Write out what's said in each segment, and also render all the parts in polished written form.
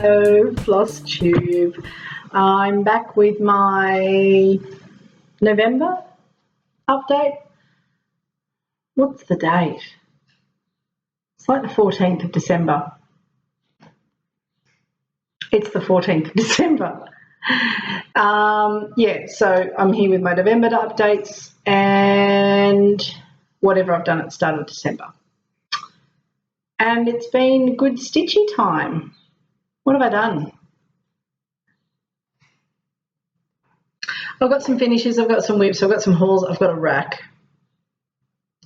Flosstube. I'm back with my November update. What's the date? It's like the 14th of December. It's the 14th of December. Yeah, so I'm here with my November updates and whatever I've done at the start of December. And it's been good stitchy time. What have I done? I've got some finishes, I've got some whips, I've got some hauls, I've got a rack.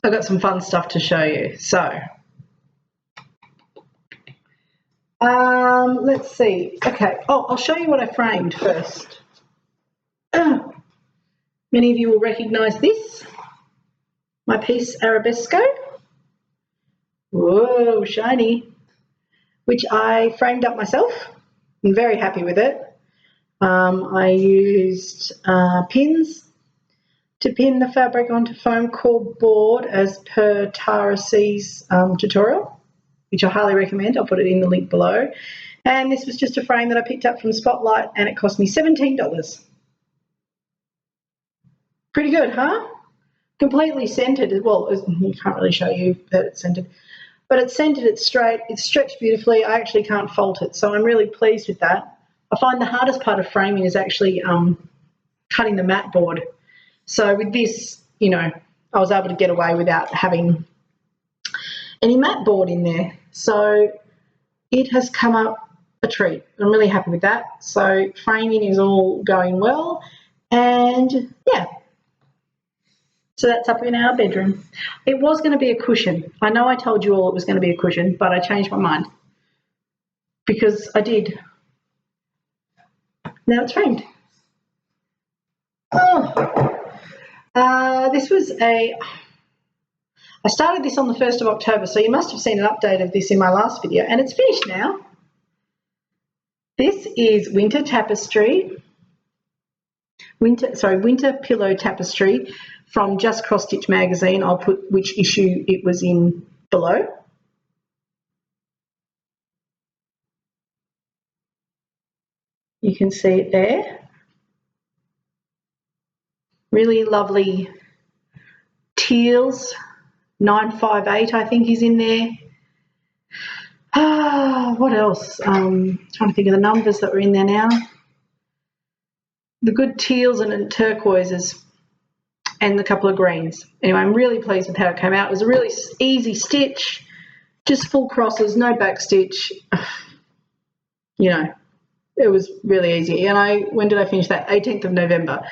I've got some fun stuff to show you. So, let's see. Okay, I'll show you what I framed first. Many of you will recognise this, my piece Arabesco. Whoa, shiny. Which I framed up myself. I'm very happy with it. I used pins to pin the fabric onto foam core board as per Tara C's tutorial, which I highly recommend. I'll put it in the link below. And this was just a frame that I picked up from Spotlight and it cost me $17. Pretty good, huh? Completely centered. Well, you can't really show you that it's centered. But it's centered, it's straight, it's stretched beautifully. I actually can't fault it, so I'm really pleased with that. I find the hardest part of framing is actually cutting the mat board. So with this, you know, I was able to get away without having any mat board in there. So it has come up a treat. I'm really happy with that. So framing is all going well, and yeah. So that's up in our bedroom. It was going to be a cushion. I know I told you all it was going to be a cushion, but I changed my mind because I did. Now it's framed. This was I started this on the 1st of October, so you must have seen an update of this in my last video, and it's finished now. This is Winter Tapestry. Winter Pillow Tapestry from Just Cross Stitch magazine. I'll put which issue it was in below. You can see it there. Really lovely teals. 958 I think is in there. What else? Trying to think of the numbers that were in there now. The good teals and turquoises and a couple of greens. Anyway, I'm really pleased with how it came out. It was a really easy stitch, just full crosses, no back stitch. You know, it was really easy. And when did I finish that? 18th of November.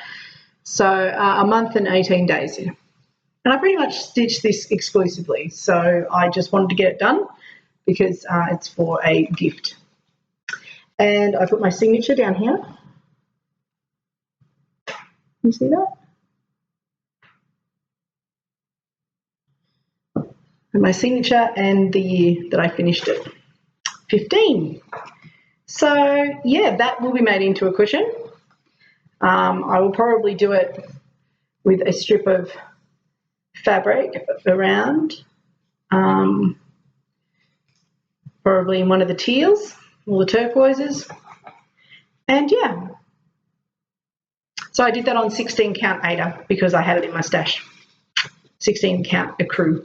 So a month and 18 days. And I pretty much stitched this exclusively. So I just wanted to get it done because it's for a gift. And I put my signature down here. You see that? And my signature and the year that I finished it, 15. So yeah, that will be made into a cushion. I will probably do it with a strip of fabric around, probably in one of the teals or the turquoises, and yeah. So I did that on 16 count Aida because I had it in my stash. 16 count accrue.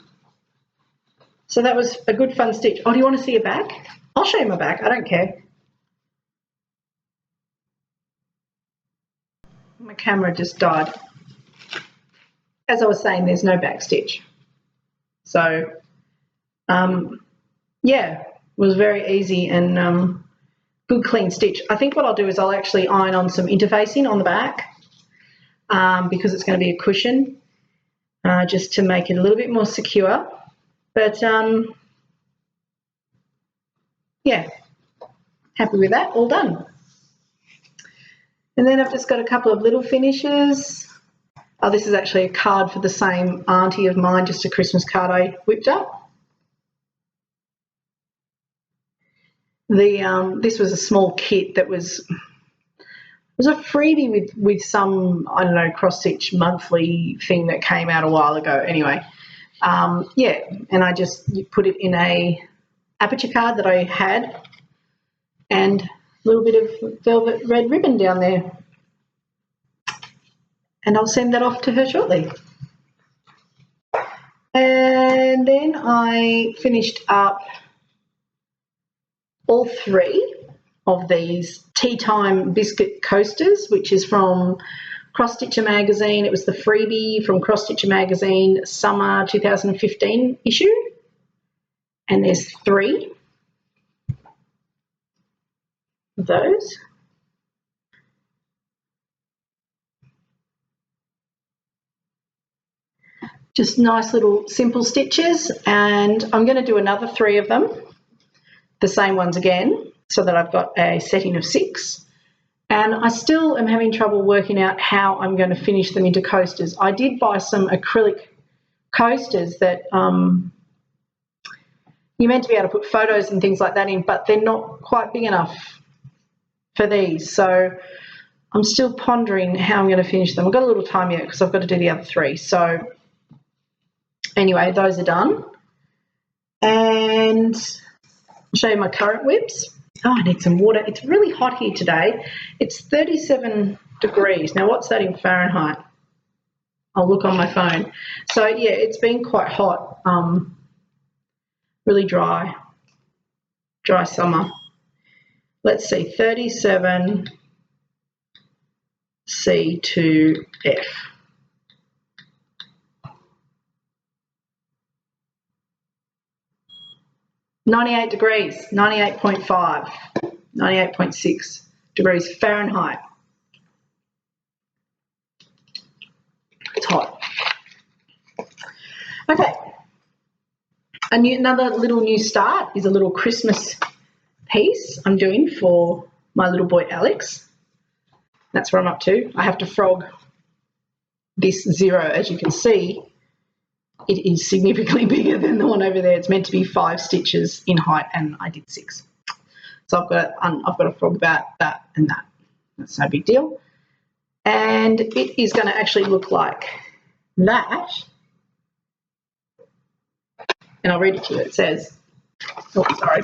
So that was a good fun stitch. Oh, do you want to see a back? I'll show you my back. I don't care. My camera just died. As I was saying, there's no back stitch. So, yeah, it was very easy and good clean stitch. I think what I'll do is I'll actually iron on some interfacing on the back because it's going to be a cushion just to make it a little bit more secure. But, yeah, happy with that, all done. And then I've just got a couple of little finishes. Oh, this is actually a card for the same auntie of mine, just a Christmas card I whipped up. This was a small kit that was a freebie with some, I don't know, cross-stitch monthly thing that came out a while ago. Anyway, yeah, and I just put it in a aperture card that I had and a little bit of velvet red ribbon down there. And I'll send that off to her shortly. And then I finished up all 3 of these Tea Time biscuit coasters, which is from Cross Stitcher magazine. It was the freebie from Cross Stitcher magazine summer 2015 issue. And there's 3 of those. Just nice little simple stitches, and I'm going to do another 3 of them, the same ones again, so that I've got a setting of 6. And I still am having trouble working out how I'm going to finish them into coasters. I did buy some acrylic coasters that you're meant to be able to put photos and things like that in, but they're not quite big enough for these. So I'm still pondering how I'm going to finish them. I've got a little time yet because I've got to do the other 3. So anyway, those are done. And I'll show you my current whips. Oh, I need some water. It's really hot here today. It's 37 degrees. Now, what's that in Fahrenheit? I'll look on my phone. So, yeah, it's been quite hot, really dry summer. Let's see, 37 C to F. 98 degrees, 98.5, 98.6 degrees Fahrenheit. It's hot. Okay. Another little new start is a little Christmas piece I'm doing for my little boy Alex. That's what I'm up to. I have to frog this 0, as you can see. It is significantly bigger than the one over there. It's meant to be 5 stitches in height, and I did 6. So I've got to frog about that and that. That's no big deal. And it is going to actually look like that. And I'll read it to you. It says, oh, sorry.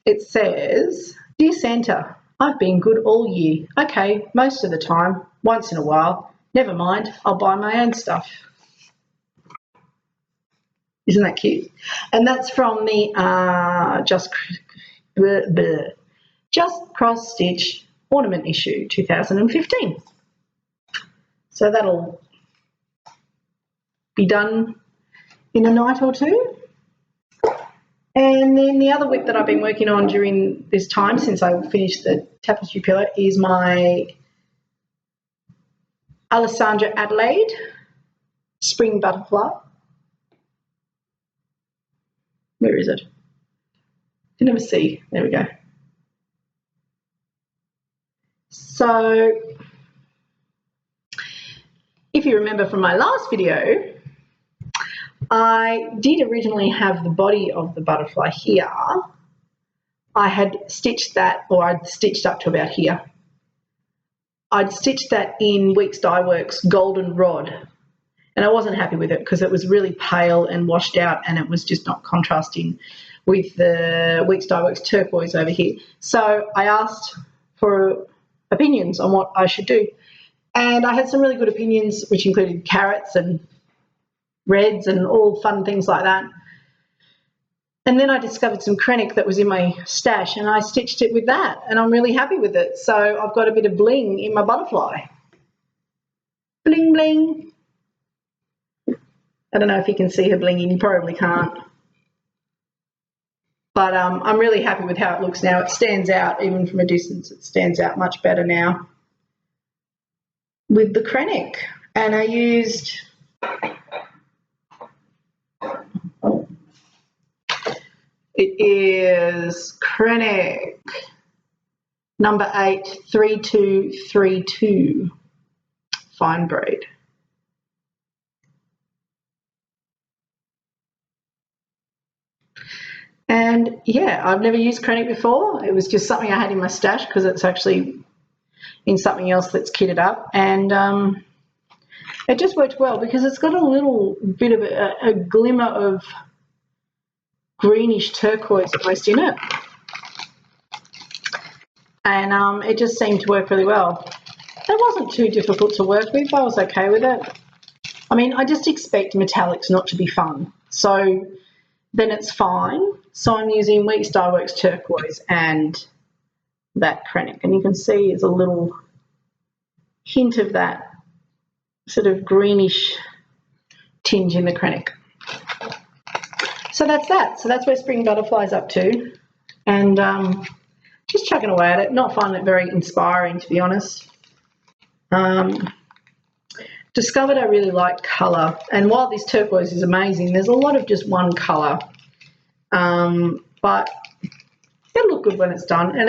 It says, "Dear Santa, I've been good all year. Okay, most of the time, once in a while. Never mind, I'll buy my own stuff." Isn't that cute? And that's from the Just Cross Stitch Ornament issue 2015. So that'll be done in a night or 2. And then the other whip that I've been working on during this time since I finished the tapestry pillar is my Alessandra Adelaide Spring Butterfly. Where is it? I can never see. There we go. So if you remember from my last video, I did originally have the body of the butterfly here. I had stitched that, or I'd stitched up to about here. I'd stitched that in Weeks Dye Works Golden Rod, and I wasn't happy with it because it was really pale and washed out, and it was just not contrasting with the Weeks Dye Works turquoise over here. So I asked for opinions on what I should do, and I had some really good opinions, which included carrots and reds and all fun things like that. And then I discovered some Krennic that was in my stash, and I stitched it with that, and I'm really happy with it. So I've got a bit of bling in my butterfly. Bling, bling. I don't know if you can see her blinging. You probably can't. But I'm really happy with how it looks now. It stands out, even from a distance. It stands out much better now with the Krennic. And I used... It is Krennic number 8, 3232 fine braid. And yeah, I've never used Krennic before. It was just something I had in my stash because it's actually in something else that's kitted up, and it just worked well because it's got a little bit of a glimmer of greenish turquoise almost in it. And it just seemed to work really well. It wasn't too difficult to work with. I was okay with it. I mean, I just expect metallics not to be fun. So then it's fine. So I'm using Wheat Star Works turquoise and that Krennic. And you can see there's a little hint of that sort of greenish tinge in the Krennic. So that's that. So that's where Spring Butterfly's up to. And just chugging away at it. Not finding it very inspiring, to be honest. Discovered I really like colour, and while this turquoise is amazing, there's a lot of just one colour, but it'll look good when it's done. And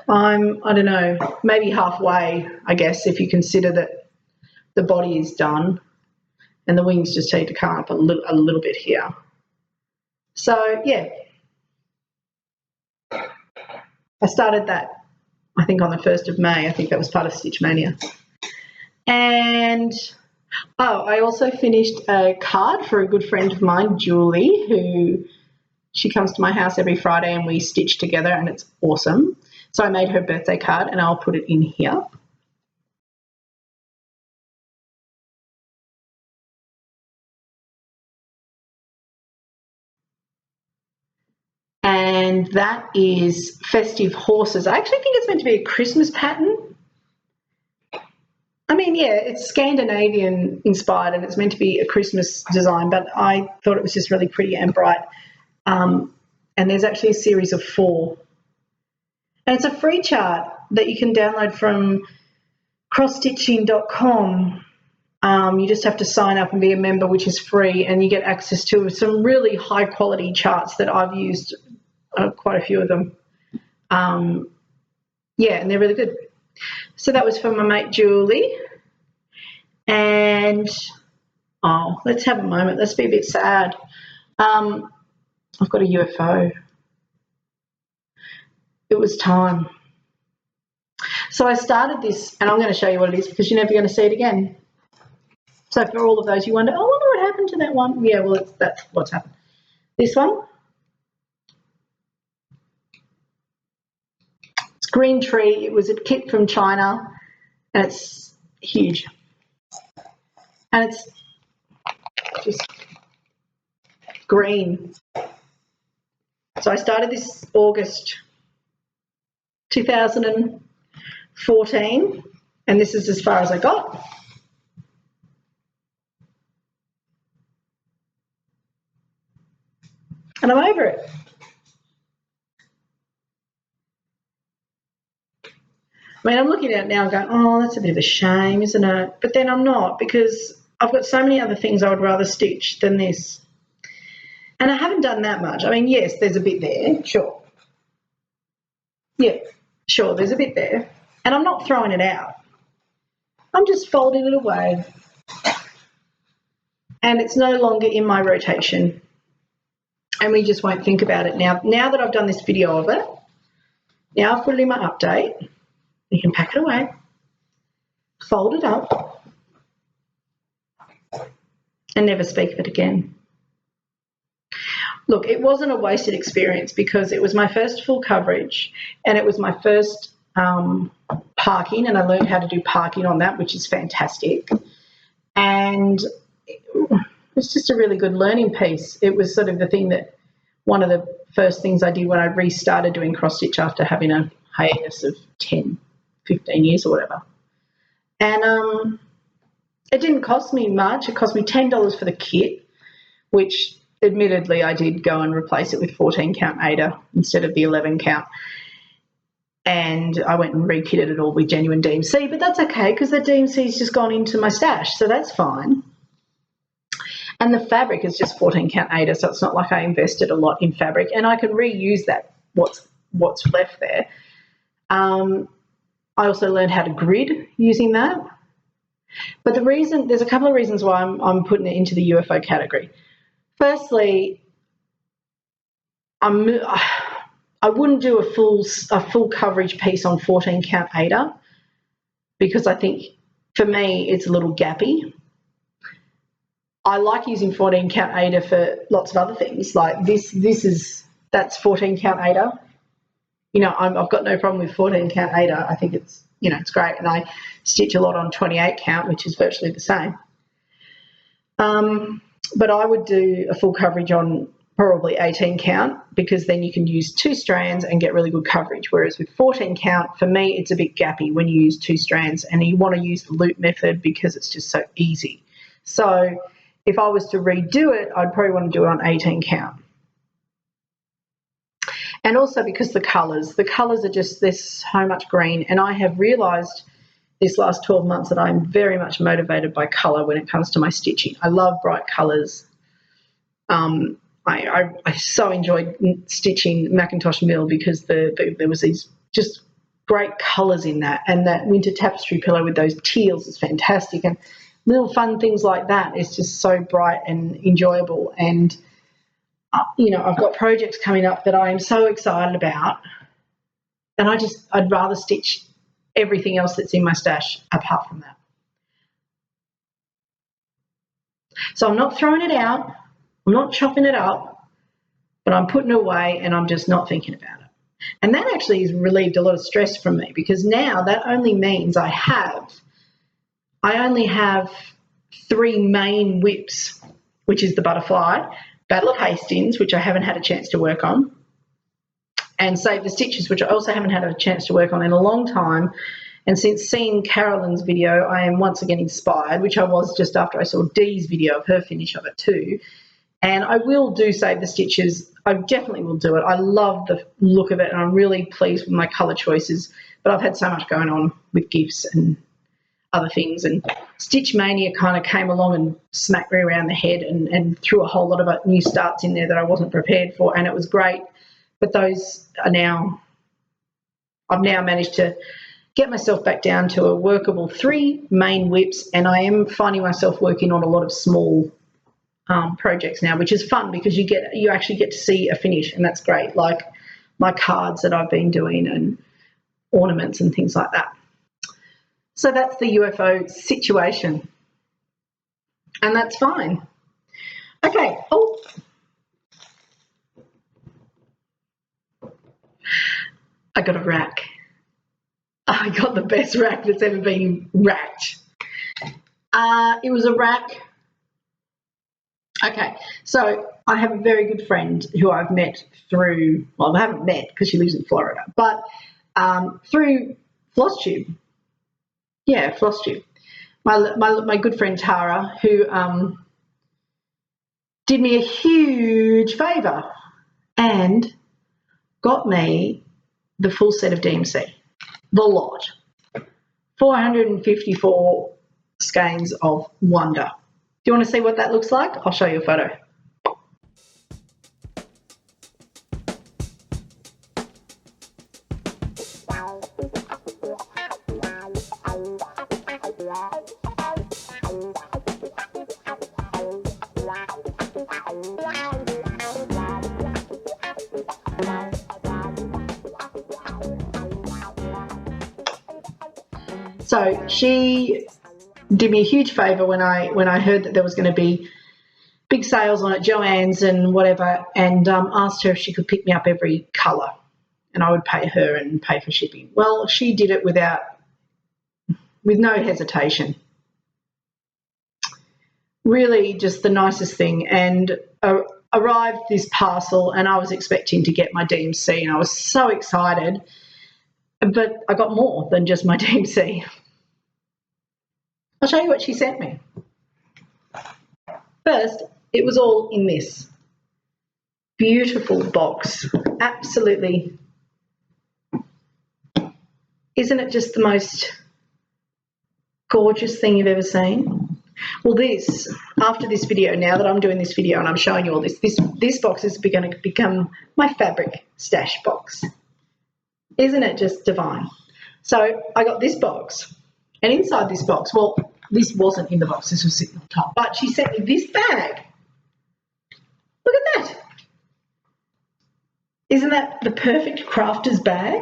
I don't know, maybe halfway, I guess, if you consider that the body is done and the wings just need to come up a little bit here. So yeah, I started that I think on the 1st of May. I think that was part of Stitch Mania. And I also finished a card for a good friend of mine, Julie, who she comes to my house every Friday and we stitch together, and it's awesome. So I made her birthday card and I'll put it in here. And that is Festive Horses. I actually think it's meant to be a Christmas pattern. I mean, yeah, it's Scandinavian inspired and it's meant to be a Christmas design, but I thought it was just really pretty and bright. And there's actually a series of 4. And it's a free chart that you can download from crossstitching.com. You just have to sign up and be a member, which is free, and you get access to some really high quality charts that I've used, quite a few of them. Yeah, and they're really good. So that was from my mate Julie. And, let's have a moment. Let's be a bit sad. I've got a UFO. It was time. So I started this, and I'm going to show you what it is because you're never going to see it again. So for all of those you wonder, I wonder what happened to that one. Yeah, well, that's what's happened. This one. It's Green Tree. It was a kit from China, and it's huge. And it's just green. So I started this August 2014, and this is as far as I got. And I'm over it. I mean, I'm looking at it now and going, oh, that's a bit of a shame, isn't it? But then I'm not, because I've got so many other things I would rather stitch than this. And I haven't done that much. I mean, yes, there's a bit there, sure. Yeah, sure, there's a bit there. And I'm not throwing it out. I'm just folding it away. And it's no longer in my rotation. And we just won't think about it now. Now that I've done this video of it, now I've put it in my update. You can pack it away, fold it up, and never speak of it again. Look, it wasn't a wasted experience because it was my first full coverage and it was my first parking, and I learned how to do parking on that, which is fantastic. And it's just a really good learning piece. It was sort of the thing that one of the first things I did when I restarted doing cross stitch after having a hiatus of 10, 15 years or whatever. And it didn't cost me much. It cost me $10 for the kit, which admittedly I did go and replace it with 14 count aida instead of the 11 count. And I went and re-kitted it all with genuine DMC, but that's okay because the DMC's just gone into my stash, so that's fine. And the fabric is just 14 count aida, so it's not like I invested a lot in fabric, and I can reuse that, what's left there. I also learned how to grid using that. But there's a couple of reasons why I'm putting it into the UFO category. Firstly, I wouldn't do a full coverage piece on 14 count aida because I think for me it's a little gappy. I like using 14 count aida for lots of other things. Like that's 14 count aida. You know, I've got no problem with 14 count aida. I think it's, you know, it's great. And I stitch a lot on 28 count, which is virtually the same. But I would do a full coverage on probably 18 count, because then you can use 2 strands and get really good coverage. Whereas with 14 count, for me, it's a bit gappy when you use 2 strands, and you want to use the loop method because it's just so easy. So if I was to redo it, I'd probably want to do it on 18 count. And also because the colours are just, there's so much green, and I have realised this last 12 months that I'm very much motivated by colour when it comes to my stitching. I love bright colours. I so enjoyed stitching Macintosh Mill because there was these just great colours in that, and that winter tapestry pillow with those teals is fantastic, and little fun things like that is just so bright and enjoyable. And you know, I've got projects coming up that I am so excited about, and I'd rather stitch everything else that's in my stash apart from that. So I'm not throwing it out, I'm not chopping it up, but I'm putting it away and I'm just not thinking about it. And that actually has relieved a lot of stress from me, because now that only means I only have 3 main whips, which is the butterfly, Battle of Hastings, which I haven't had a chance to work on, and Save the Stitches, which I also haven't had a chance to work on in a long time. And since seeing Carolyn's video, I am once again inspired, which I was just after I saw Dee's video of her finish of it too. And I will do Save the Stitches. I definitely will do it. I love the look of it, and I'm really pleased with my colour choices. But I've had so much going on with gifts and other things, and Stitch Mania kind of came along and smacked me around the head and threw a whole lot of new starts in there that I wasn't prepared for, and it was great. But those are now, I've now managed to get myself back down to a workable 3 main whips, and I am finding myself working on a lot of small projects now, which is fun because you actually get to see a finish, and that's great, like my cards that I've been doing and ornaments and things like that. So that's the UFO situation, and that's fine. Okay. Oh, I got a rack. I got the best rack that's ever been racked. It was a rack. Okay, so I have a very good friend who I've met through, well, I haven't met because she lives in Florida, but through Flosstube. Yeah, Flosstube. My good friend Tara, who did me a huge favour and got me the full set of DMC, the lot, 454 skeins of wonder. Do you want to see what that looks like? I'll show you a photo. So she did me a huge favour when I heard that there was going to be big sales on at Joann's and whatever, and asked her if she could pick me up every colour and I would pay her and pay for shipping. Well, she did it with no hesitation. Really just the nicest thing, and arrived this parcel, and I was expecting to get my DMC, and I was so excited, but I got more than just my DMC. I'll show you what she sent me. First, it was all in this beautiful box. Absolutely. Isn't it just the most gorgeous thing you've ever seen? Well, after this video, now that I'm doing this video and I'm showing you all this box is going to become my fabric stash box. Isn't it just divine? So I got this box, and inside this box, well, this wasn't in the box, this was sitting on top, but she sent me this bag. Look at that. Isn't that the perfect crafter's bag?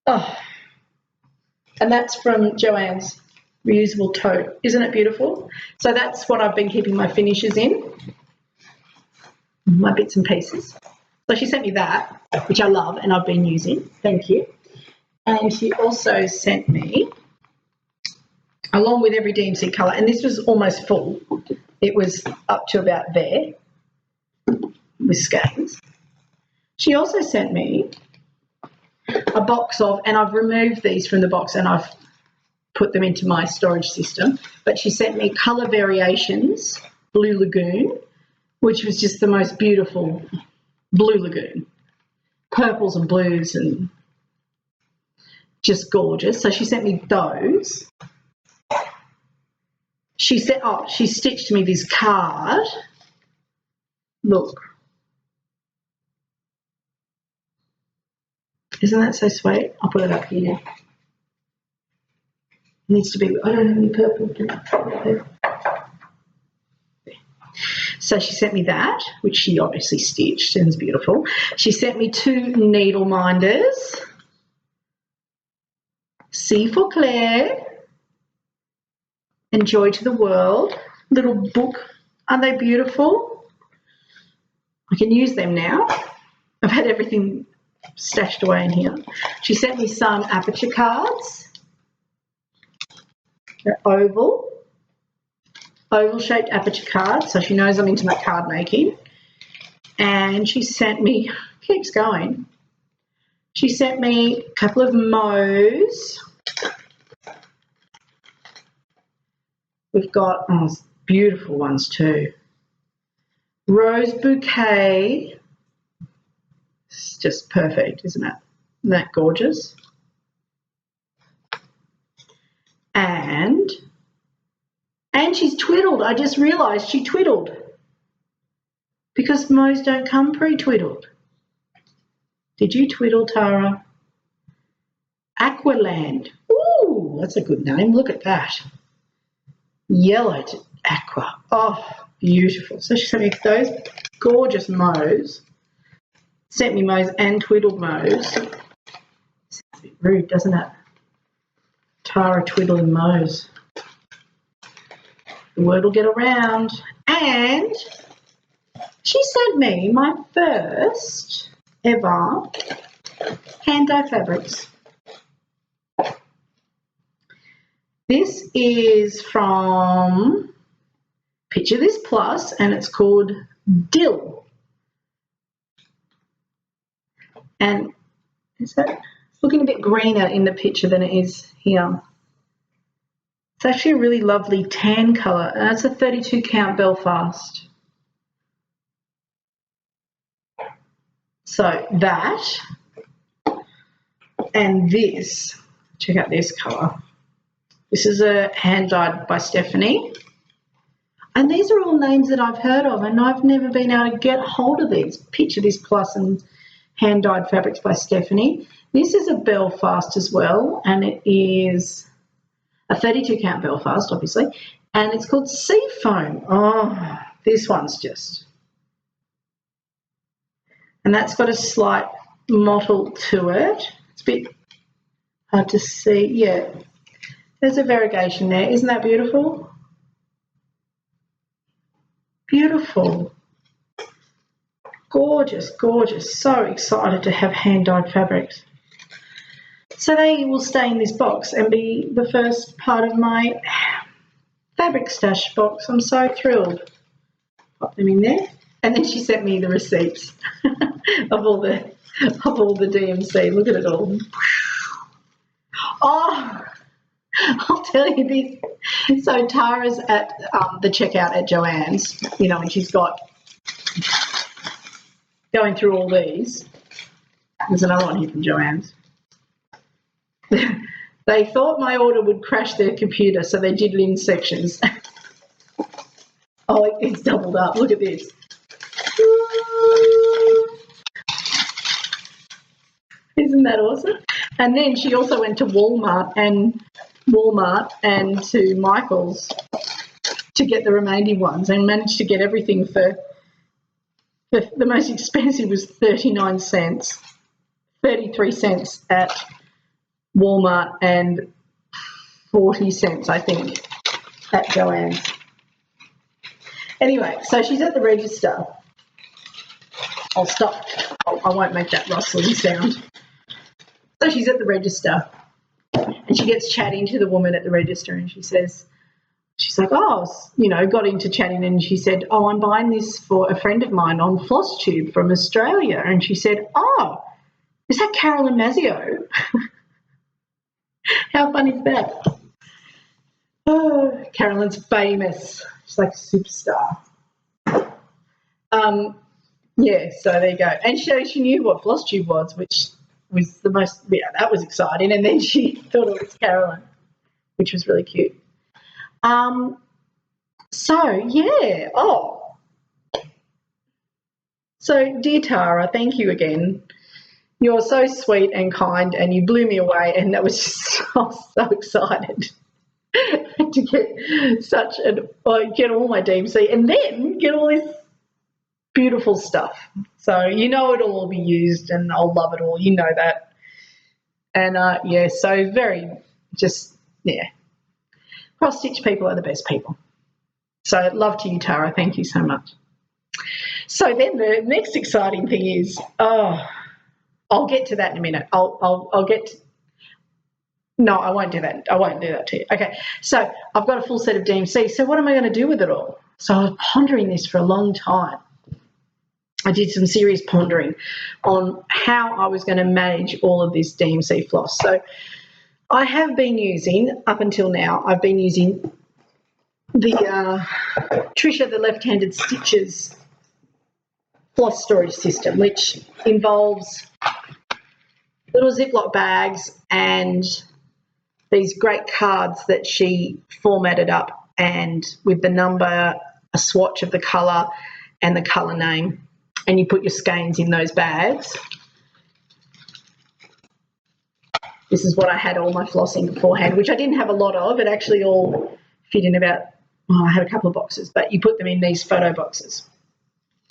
Oh, and that's from Joann's. reusable tote. Isn't it beautiful? So that's what I've been keeping my finishes in, my bits and pieces. So she sent me that, which I love and I've been using. Thank you. And she also sent me, along with every DMC colour, and this was almost full. It was up to about there with skeins. She also sent me a box of, and I've removed these from the box and I've put them into my storage system, but she sent me Colour Variations Blue Lagoon, which was just the most beautiful blue lagoon. Purples and blues and just gorgeous. So she sent me those. She said, oh, she stitched me this card. Look. Isn't that so sweet? I'll put it up here. It needs to be, I don't have any purple. So she sent me that, which she obviously stitched and is beautiful. She sent me 2 needle minders. C for Claire and Joy to the World. Little book. Aren't they beautiful? I can use them now. I've had everything stashed away in here. She sent me some aperture cards. They're oval-shaped aperture cards, so she knows I'm into my card making. And she sent me, keeps going, she sent me a couple of mows. We've got beautiful ones too. Rose bouquet. It's just perfect, isn't it? Isn't that gorgeous? And she's twiddled. I just realised she twiddled because mows don't come pre-twiddled. Did you twiddle, Tara? Aqualand. Ooh, that's a good name. Look at that. Yellow to aqua. Oh, beautiful. So she sent me those gorgeous mows. Sent me mows and twiddled mows. Sounds a bit rude, doesn't it? Tara twiddling mows. The word will get around. And she sent me my first ever hand-dyed fabrics. This is from Picture This Plus, and it's called Dill. And is that, it's looking a bit greener in the picture than it is here. It's actually a really lovely tan colour, and it's a 32 count Belfast. So that and this, check out this colour. This is a hand dyed by Stephanie. And these are all names that I've heard of, and I've never been able to get hold of these. Picture This Plus and hand dyed fabrics by Stephanie. This is a Belfast as well, and it is a 32 count Belfast, obviously, and it's called Seafoam. Oh, this one's just, and that's got a slight mottle to it. It's a bit hard to see. Yeah, there's a variegation there. Isn't that beautiful? Beautiful. Gorgeous, gorgeous. So excited to have hand-dyed fabrics. So they will stay in this box and be the first part of my fabric stash box. I'm so thrilled. Pop them in there. And then she sent me the receipts of all the DMC. Look at it all. Oh, I'll tell you this. So Tara's at the checkout at Joann's, you know, and she's got going through all these. There's another one here from Joann's. They thought my order would crash their computer, so they did it in sections. Oh, it's doubled up. Look at this. Isn't that awesome? And then she also went to Walmart and to Michael's to get the remaining ones, and managed to get everything for the most expensive was 39 cents, 33 cents at Walmart, and 40 cents, I think, at Joann's. Anyway, so she's at the register. I'll stop. I won't make that rustling sound. So she's at the register and she gets chatting to the woman at the register and she's like, oh, you know, got into chatting and she said, oh, I'm buying this for a friend of mine on Flosstube from Australia. And she said, oh, is that Carolyn Mazzio? How funny is that? Oh, Carolyn's famous. She's like a superstar. Yeah, so there you go. And she knew what Flosstube was, which was the most, yeah, that was exciting. And then she thought it was Carolyn, which was really cute. So, yeah, so dear Tara, thank you again. You're so sweet and kind and you blew me away and that was just, I was so excited to get get all my DMC and then get all this beautiful stuff. So you know it'll all be used and I'll love it all. You know that. And, yeah, so cross-stitch people are the best people. So love to you, Tara. Thank you so much. So then the next exciting thing is, I'll get to that in a minute. I'll get to, no, I won't do that. I won't do that to you. Okay, so I've got a full set of DMC. So what am I going to do with it all? So I was pondering this for a long time. I did some serious pondering on how I was going to manage all of this DMC floss. So I have been using, up until now, I've been using the Tricia, the left-handed stitches floss storage system, which involves little Ziploc bags and these great cards that she formatted up and with the number, a swatch of the colour and the colour name. And you put your skeins in those bags. This is what I had all my flossing beforehand, which I didn't have a lot of. It actually all fit in about, I had a couple of boxes, but you put them in these photo boxes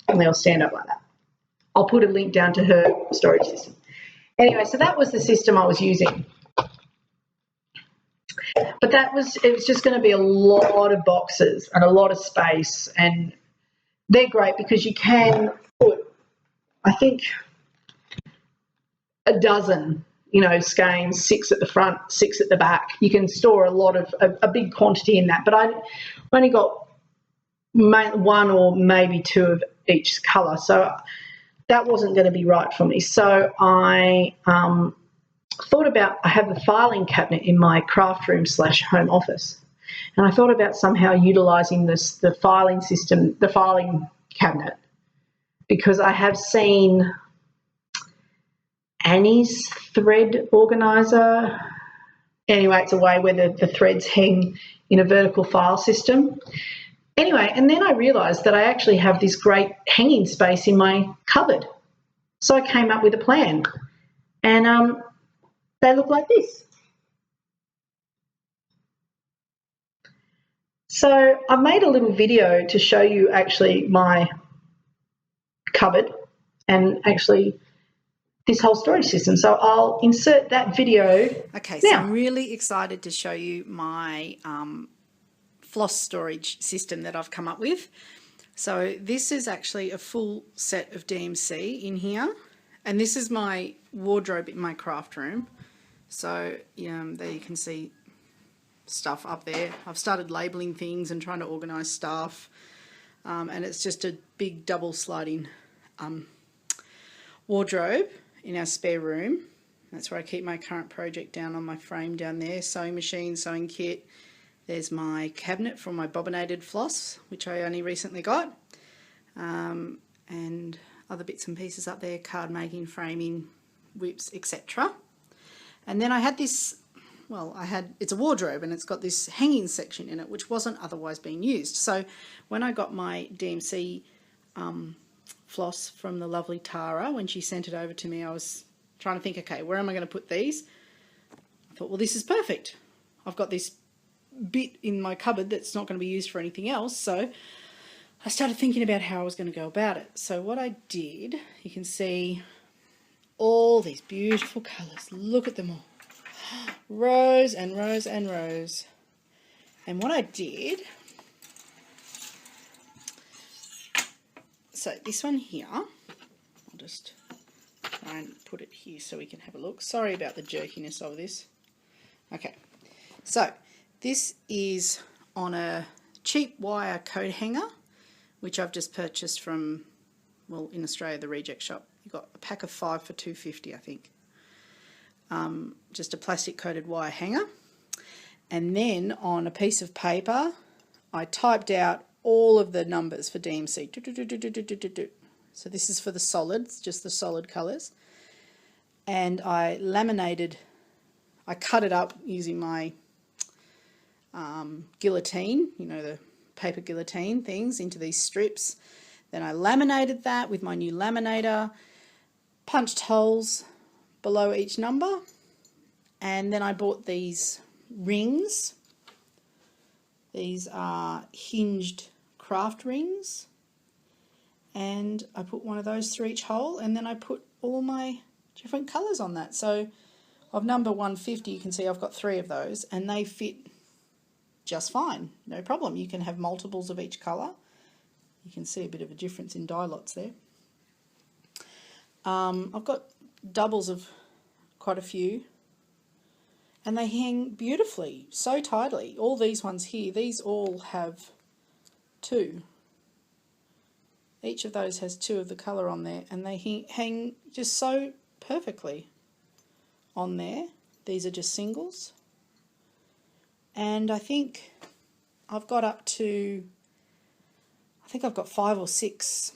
and they'll stand up like that. I'll put a link down to her storage system. Anyway, so that was the system I was using. But it was just going to be a lot of boxes and a lot of space, and they're great because you can put, I think, a dozen, skeins, 6 at the front, 6 at the back. You can store a big quantity in that. But I only got 1 or maybe 2 of each colour, so that wasn't going to be right for me. So I thought about, I have the filing cabinet in my craft room / home office, and I thought about somehow utilising the filing system, the filing cabinet, because I have seen Annie's thread organiser. Anyway, it's a way where the threads hang in a vertical file system. Anyway, and then I realised that I actually have this great hanging space in my cupboard. So I came up with a plan, and they look like this. So I've made a little video to show you actually my cupboard and actually this whole storage system. So I'll insert that video. Okay, so I'm really excited to show you my floss storage system that I've come up with. So this is actually a full set of DMC in here, and this is my wardrobe in my craft room. So there you can see stuff up there. I've started labeling things and trying to organize stuff, and it's just a big double sliding wardrobe in our spare room. That's where I keep my current project down on my frame down there. Sewing machine, sewing kit. There's my cabinet for my bobbinated floss, which I only recently got, and other bits and pieces up there, card making, framing, whips, etc. And then I had this, it's a wardrobe and it's got this hanging section in it which wasn't otherwise being used. So when I got my DMC floss from the lovely Tara, when she sent it over to me, I was trying to think, okay, where am I going to put these? I thought, well, this is perfect. I've got this bit in my cupboard that's not going to be used for anything else. So I started thinking about how I was going to go about it. So what I did, you can see all these beautiful colours. Look at them all. rows and rows and rows. And what I did, so this one here, I'll just try and put it here so we can have a look. Sorry about the jerkiness of this. Okay, so this is on a cheap wire coat hanger, which I've just purchased from, well, in Australia, the Reject Shop. You got a pack of 5 for $2.50, I think. Just a plastic coated wire hanger. And then on a piece of paper, I typed out all of the numbers for DMC. So this is for the solids, just the solid colours. And I laminated, I cut it up using my guillotine, you know, the paper guillotine things, into these strips. Then I laminated that with my new laminator, punched holes below each number, and then I bought these rings. These are hinged craft rings, and I put one of those through each hole, and then I put all my different colours on that. So of number 150, you can see I've got 3 of those, and they fit just fine, no problem. You can have multiples of each colour. You can see a bit of a difference in dye lots there. I've got doubles of quite a few, and they hang beautifully, so tidily. All these ones here, these all have 2. Each of those has 2 of the colour on there, and they hang just so perfectly on there. These are just singles. And I think I've got up to, I think I've got 5 or 6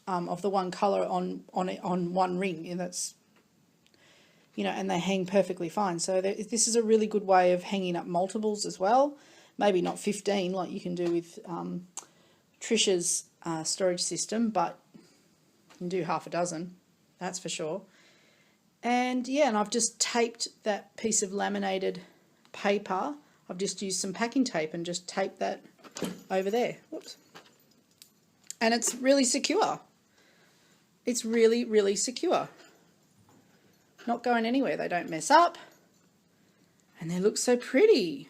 of the one colour on one ring, and that's, you know, and they hang perfectly fine. So this is a really good way of hanging up multiples as well. Maybe not 15 like you can do with Tricia's storage system, but you can do half a dozen, that's for sure. And yeah, and I've just taped that piece of laminated paper. I've just used some packing tape and just taped that over there. Whoops. And it's really secure. It's really, really secure. Not going anywhere. They don't mess up. And they look so pretty.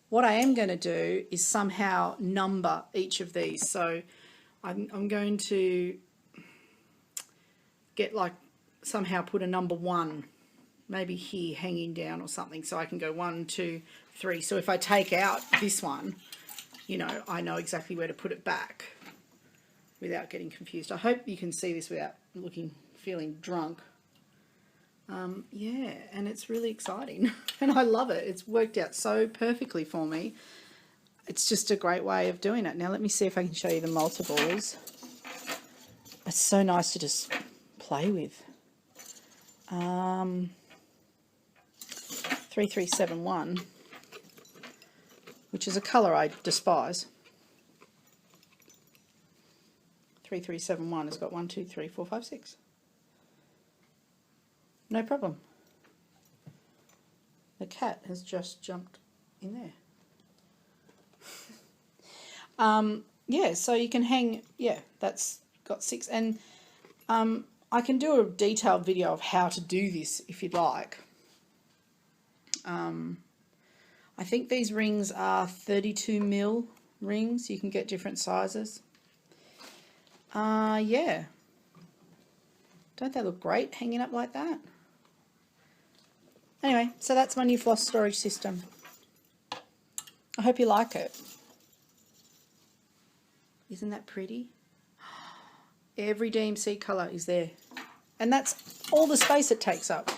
What I am going to do is somehow number each of these. So I'm going to get, like, somehow put a number 1 maybe here hanging down or something, so I can go 1, 2, 3. So if I take out this one, you know, I know exactly where to put it back without getting confused. I hope you can see this without feeling drunk. Yeah, and it's really exciting and I love it. It's worked out so perfectly for me. It's just a great way of doing it. Now let me see if I can show you the multiples. It's so nice to just play with. 3371, which is a colour I despise. 3371 has got 1, 2, 3, 4, 5, 6. No problem. The cat has just jumped in there. Yeah, so you can hang, yeah, that's got 6. And I can do a detailed video of how to do this if you'd like. I think these rings are 32mm rings. You can get different sizes. Yeah. Don't they look great hanging up like that? Anyway, so that's my new floss storage system. I hope you like it. Isn't that pretty? Every DMC colour is there. And that's all the space it takes up.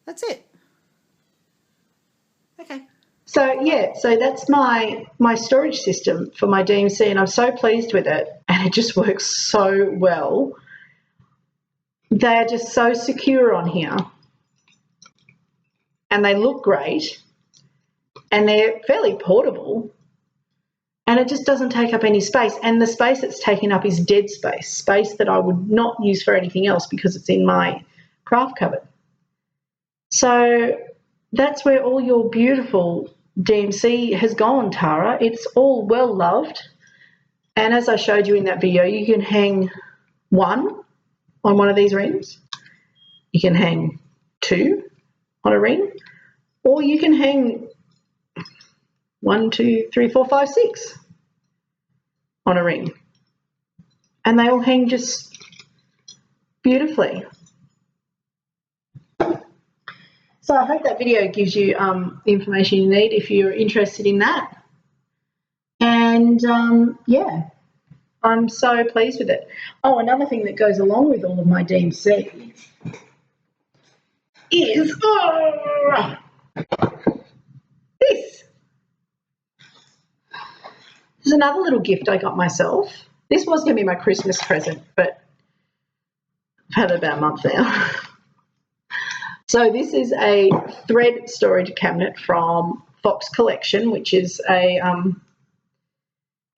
That's it. Okay. So yeah, so that's my storage system for my DMC, and I'm so pleased with it, and it just works so well. They are just so secure on here, and they look great, and they're fairly portable, and it just doesn't take up any space. And the space it's taking up is dead space that I would not use for anything else because it's in my craft cupboard. So that's where all your beautiful DMC has gone, Tara. It's all well loved. And as I showed you in that video, you can hang 1 on one of these rings. You can hang 2 on a ring, or you can hang 1, 2, 3, 4, 5, 6 on a ring, and they all hang just beautifully. So I hope that video gives you the information you need if you're interested in that. And yeah, I'm so pleased with it. Oh, another thing that goes along with all of my DMC is this. This is another little gift I got myself. This was going to be my Christmas present, but I've had it about a month now. So this is a thread storage cabinet from Fox Collection, which is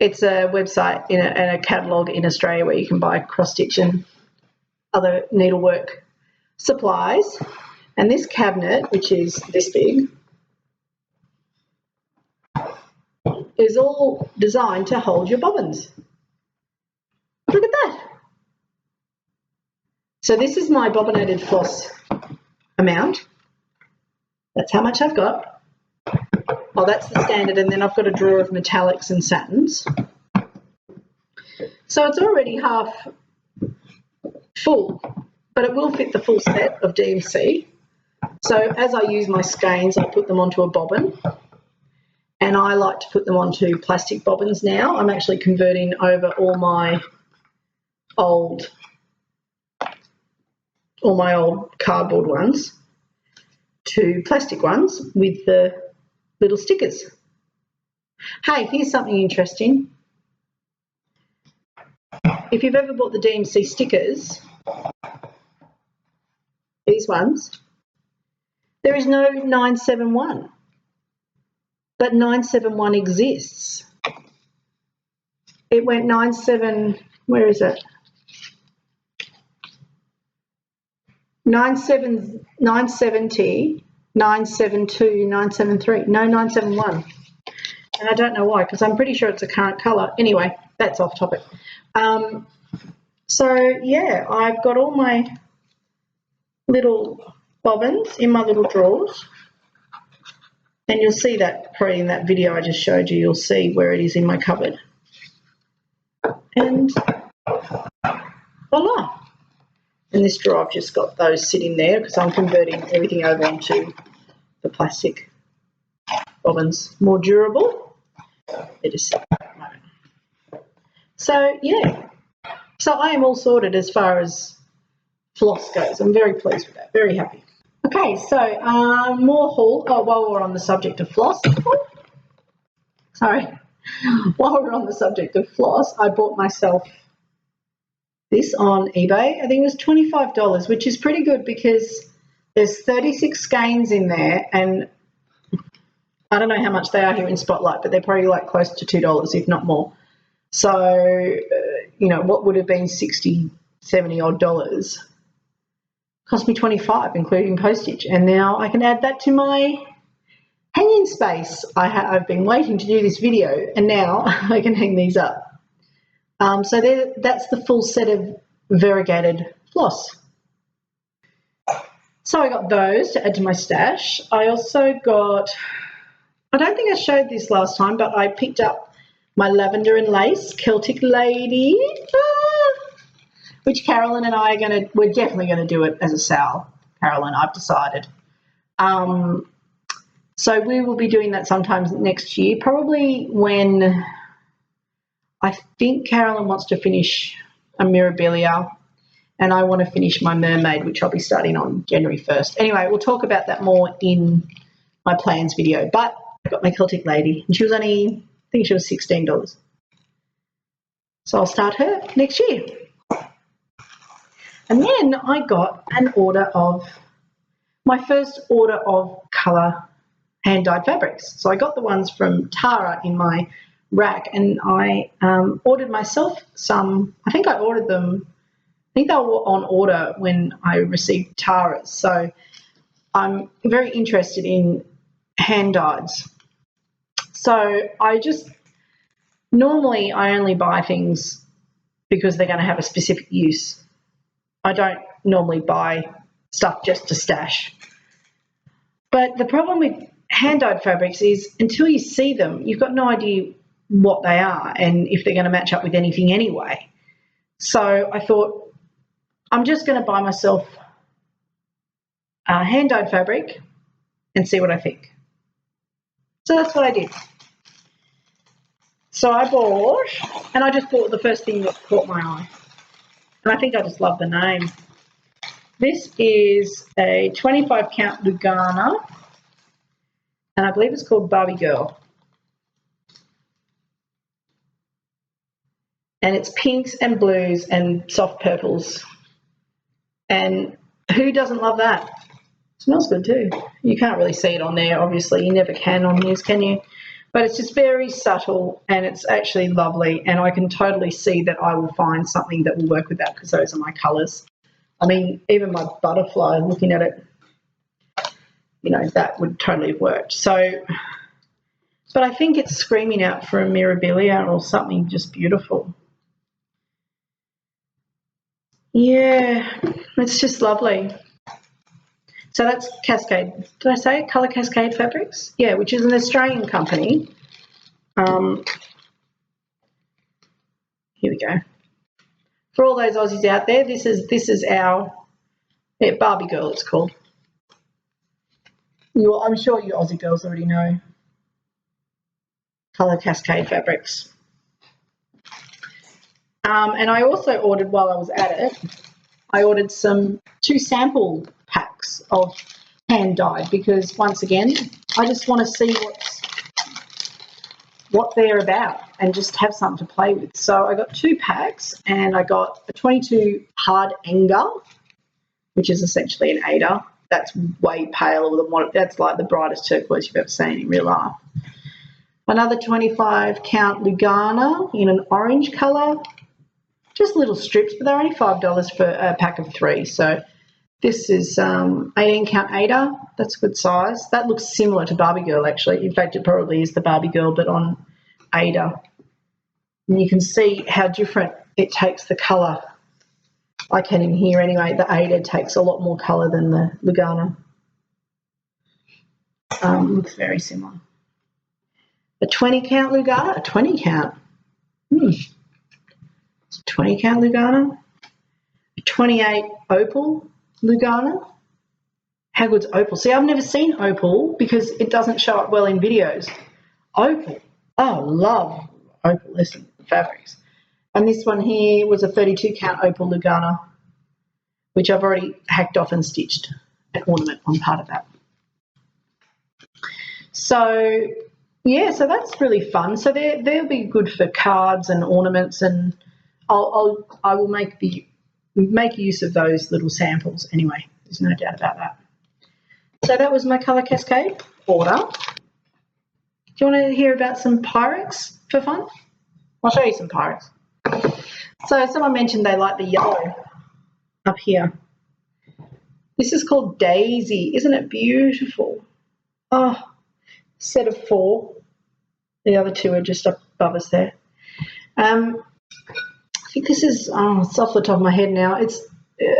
it's a website and a catalogue in Australia where you can buy cross-stitch and other needlework supplies. And this cabinet, which is this big, is all designed to hold your bobbins. Look at that. So this is my bobbinated floss amount. That's how much I've got. Oh, that's the standard, and then I've got a drawer of metallics and satins. So it's already half full, but it will fit the full set of DMC. So as I use my skeins, I put them onto a bobbin, and I like to put them onto plastic bobbins now. I'm actually converting over all my old cardboard ones to plastic ones with the little stickers. Hey, here's something interesting. If you've ever bought the DMC stickers, these ones, there is no 971, but 971 exists. It went 97, where is it? 970, 972, 973, no 971. And I don't know why, because I'm pretty sure it's a current colour. Anyway, that's off topic. So, yeah, I've got all my little bobbins in my little drawers. And you'll see that probably in that video I just showed you. You'll see where it is in my cupboard. And voila. In this drawer, I've just got those sitting there because I'm converting everything over onto the plastic bobbins, more durable. They're just sitting there at the moment. So, yeah. So I am all sorted as far as floss goes. I'm very pleased with that, very happy. Okay, so more haul. Oh, while we're on the subject of floss. Sorry. While we're on the subject of floss, I bought myself this on eBay. I think it was $25, which is pretty good because there's 36 skeins in there, and I don't know how much they are here in Spotlight, but they're probably like close to $2, if not more. So, you know, what would have been 60, 70 odd dollars cost me 25, including postage, and now I can add that to my hanging space. I've been waiting to do this video, and now I can hang these up. So that's the full set of variegated floss. So I got those to add to my stash. I also got, I don't think I showed this last time, but I picked up my lavender and lace Celtic Lady, which Carolyn and I are we're definitely going to do it as a sal. Carolyn, I've decided. So we will be doing that sometime next year, probably when I think Carolyn wants to finish a Mirabilia and I want to finish my mermaid, which I'll be starting on January 1st. Anyway, we'll talk about that more in my plans video. But I got my Celtic Lady, and she was only, I think she was $16. So I'll start her next year. And then I got an order of, my first order of colour hand-dyed fabrics. So I got the ones from Tara in my rack, and I ordered myself some. I think I ordered them, I think they were on order when I received Tara's. So I'm very interested in hand-dyeds. So normally I only buy things because they're going to have a specific use. I don't normally buy stuff just to stash. But the problem with hand-dyed fabrics is until you see them, you've got no idea what they are and if they're going to match up with anything anyway. So I thought, I'm just going to buy myself a hand-dyed fabric and see what I think. So that's what I did. So I bought, and I just bought the first thing that caught my eye. And I think I just love the name. This is a 25 count Lugana, and I believe it's called Barbie Girl. And it's pinks and blues and soft purples. And who doesn't love that? It smells good too. You can't really see it on there, obviously. You never can on these, can you? But it's just very subtle and it's actually lovely, and I can totally see that I will find something that will work with that because those are my colours. I mean, even my butterfly, looking at it, you know, that would totally have worked. So, but I think it's screaming out for a mirabilia or something just beautiful. Yeah, it's just lovely. So that's Cascade. Did I say it? Colour Cascade Fabrics? Yeah, which is an Australian company. Here we go. For all those Aussies out there, this is our Barbie Girl, it's called. I'm sure you Aussie girls already know Colour Cascade Fabrics. And I also ordered, while I was at it, I ordered 2 sample packs of hand dyed because, once again, I just want to see what they're about and just have something to play with. So I got 2 packs, and I got a 22 hard Enga, which is essentially an Aida. That's way paler than that's like the brightest turquoise you've ever seen in real life. Another 25 count Lugana in an orange colour. Just little strips, but they're only $5 for a pack of 3. So this is 18 count Aida. That's a good size. That looks similar to Barbie Girl, actually. In fact, it probably is the Barbie Girl, but on Aida. And you can see how different it takes the colour. I can in here anyway. The Aida takes a lot more colour than the Lugana. Looks very similar. A 20 count Lugana, a 20 count. It's a 20 count Lugana. A 28 opal Lugana. How good's opal? See, I've never seen opal because it doesn't show up well in videos. Opal. Oh, love opal. Listen, fabrics. And this one here was a 32 count opal Lugana, which I've already hacked off and stitched an ornament on part of that. So, yeah, so that's really fun. So they'll be good for cards and ornaments, and I will make use of those little samples anyway. There's no doubt about that. So that was my Colour Cascade order. Do you want to hear about some Pyrex for fun? I'll show you some Pyrex. So someone mentioned they like the yellow up here. This is called Daisy. Isn't it beautiful? Oh, set of 4. The other 2 are just up above us there. I think this is, it's off the top of my head now. It's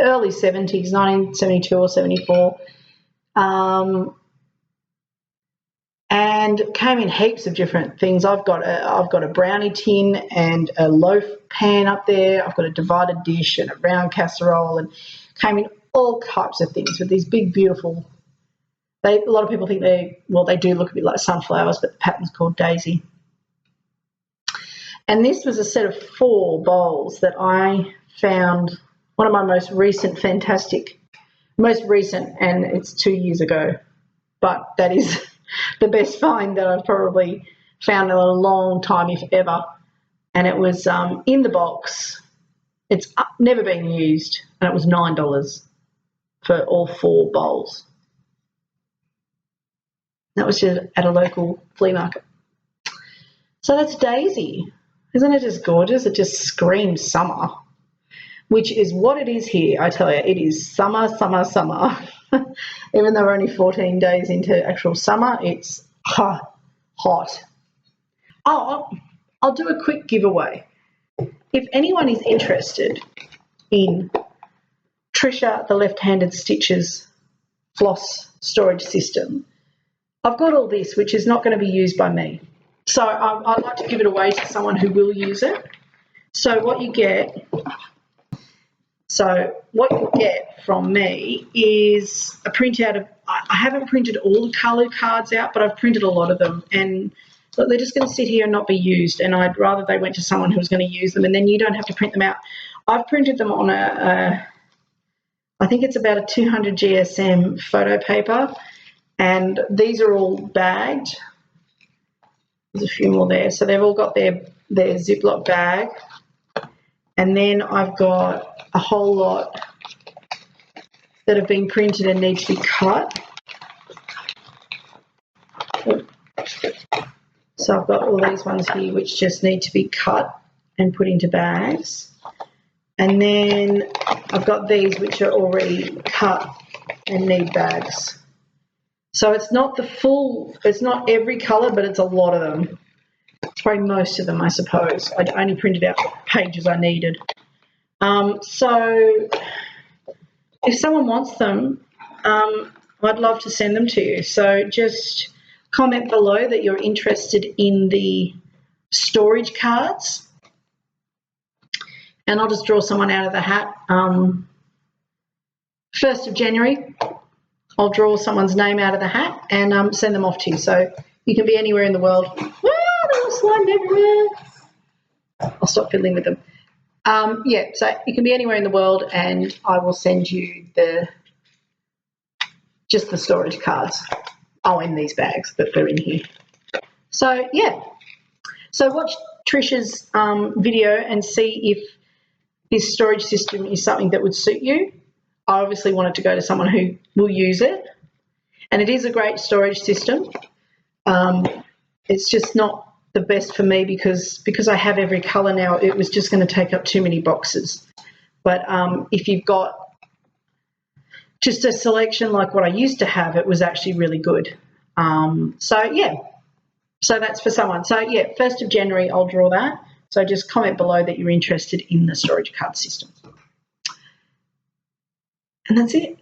early 70s, 1972 or 74. And came in heaps of different things. I've got a brownie tin and a loaf pan up there. I've got a divided dish and a round casserole, and came in all types of things with these big, beautiful. A lot of people think they do look a bit like sunflowers, but the pattern's called Daisy. And this was a set of 4 bowls that I found, one of my most recent, and it's 2 years ago, but that is the best find that I've probably found in a long time, if ever. And it was in the box. It's never been used, and it was $9 for all 4 bowls. That was just at a local flea market. So that's Daisy. Isn't it just gorgeous? It just screams summer, which is what it is here. I tell you, it is summer, summer, summer. Even though we're only 14 days into actual summer, it's hot. Oh, I'll do a quick giveaway. If anyone is interested in Tricia the Left-Handed Stitches floss storage system, I've got all this, which is not going to be used by me. So I'd like to give it away to someone who will use it. So what you get from me is a printout of, I haven't printed all the coloured cards out, but I've printed a lot of them. And look, they're just going to sit here and not be used. And I'd rather they went to someone who's going to use them, and then you don't have to print them out. I've printed them on I think it's about a 200 GSM photo paper. And these are all bagged. There's a few more there. So they've all got their Ziploc bag. And then I've got a whole lot that have been printed and need to be cut. So I've got all these ones here which just need to be cut and put into bags. And then I've got these which are already cut and need bags. So it's not it's not every colour, but it's a lot of them. It's probably most of them, I suppose. I only printed out the pages I needed. So if someone wants them, I'd love to send them to you. So just comment below that you're interested in the storage cards, and I'll just draw someone out of the hat. 1st of January. I'll draw someone's name out of the hat and send them off to you. So you can be anywhere in the world. They're sliding everywhere. I'll stop fiddling with them. So you can be anywhere in the world, and I will send you just the storage cards. In these bags that they're in here. So yeah. So watch Tricia's video and see if this storage system is something that would suit you. I obviously wanted to go to someone who will use it, and it is a great storage system. It's just not the best for me because I have every colour now. It was just going to take up too many boxes. But if you've got just a selection like what I used to have, it was actually really good. So that's for someone. So 1st of January, I'll draw that. So just comment below that you're interested in the storage card system. And that's it.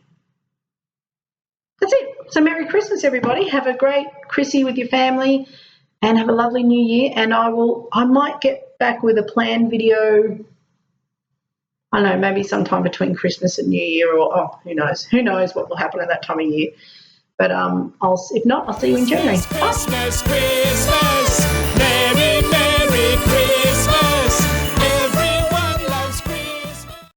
That's it. So Merry Christmas, everybody. Have a great Chrissy with your family and have a lovely New Year. And I might get back with a planned video, I don't know, maybe sometime between Christmas and New Year, or who knows? Who knows what will happen at that time of year. But if not, I'll see you in January. Bye. Christmas, Christmas.